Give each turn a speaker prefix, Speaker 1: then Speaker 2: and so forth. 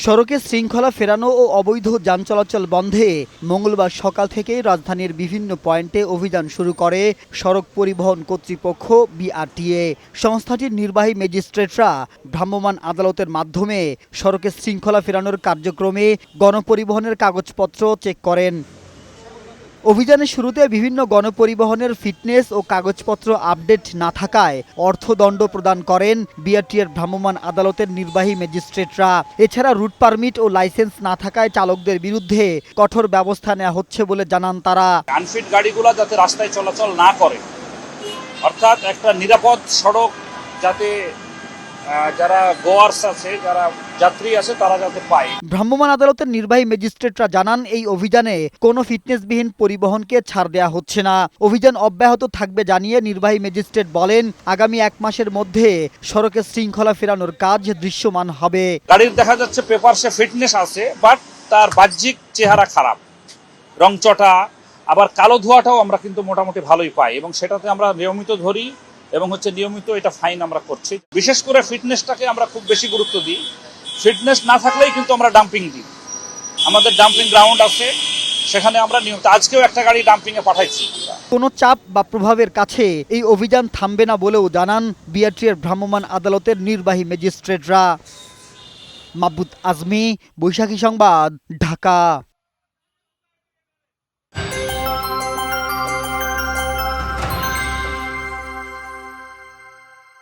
Speaker 1: সড়কে শৃঙ্খলা ফেরানো ও অবৈধ যান চলাচল বন্ধে মঙ্গলবার সকাল থেকেই রাজধানীর বিভিন্ন পয়েন্টে অভিযান শুরু করে সড়ক পরিবহন কর্তৃপক্ষ বিআরটিএ। সংস্থাটির নির্বাহী ম্যাজিস্ট্রেটরা ভ্রাম্যমাণ আদালতের মাধ্যমে সড়কে শৃঙ্খলা ফেরানোর কার্যক্রমে গণপরিবহনের কাগজপত্র চেক করেন। অভিযানের শুরুতে বিভিন্ন গণপরিবহনের ফিটনেস ও কাগজপত্র আপডেট না থাকায় অর্থদণ্ড প্রদান করেন বিআরটিএর ভ্রাম্যমাণ আদালতের নির্বাহী ম্যাজিস্ট্রেটরা। এছাড়া রুট পারমিট ও লাইসেন্স না থাকায় চালকদের বিরুদ্ধে কঠোর ব্যবস্থা নেওয়া হচ্ছে বলে জানান তারা।
Speaker 2: আনফিট গাড়িগুলো যাতে রাস্তায় চলাচল না করে, অর্থাৎ একটা নিরাপদ সড়ক যাতে যারা গোয়ার্স আছে, যারা যাত্রী আছে, তারা যাতে পায়।
Speaker 1: ভ্রাম্যমাণ আদালতের নির্বাহী ম্যাজিস্ট্রেটরা জানান, এই অভিযানে কোনো ফিটনেসবিহীন পরিবহনকে ছাড় দেওয়া হচ্ছে না। অভিযান অব্যাহত থাকবে জানিয়ে নির্বাহী ম্যাজিস্ট্রেট বলেন, আগামী 1 মাসের মধ্যে সড়কে শৃঙ্খলা ফেরানোর কাজ দৃশ্যমান হবে।
Speaker 2: গাড়ির দেখা যাচ্ছে পেপারসে ফিটনেস আছে, বাট তার বাহ্যিক চেহারা খারাপ, রংচটা, আবার কালো ধোঁয়াটাও আমরা কিন্তু মোটামুটি ভালোই পাই, এবং সেটাতে আমরা নিয়মিত ধরি এবং নিয়মিত এটা ফাইন আমরা করছি। বিশেষ করে ফিটনেসটাকে আমরা খুব বেশি গুরুত্ব দিই। ফিটনেস না থাকলেই কিন্তু আমরা ডাম্পিং দিই। আমাদের ডাম্পিং গ্রাউন্ড আছে, সেখানে আমরা নিয়মিত, আজকেও একটা গাড়ি ডাম্পিং এ পাঠাইছি।
Speaker 1: কোনো চাপ বা প্রভাবের কাছে এই অভিযান থামবে না বলেও জানান বিআরটিএর ভ্রাম্যমাণ আদালতের নির্বাহী ম্যাজিস্ট্রেটরা। মাহবুব আজমি, বৈশাখী সংবাদ, ঢাকা।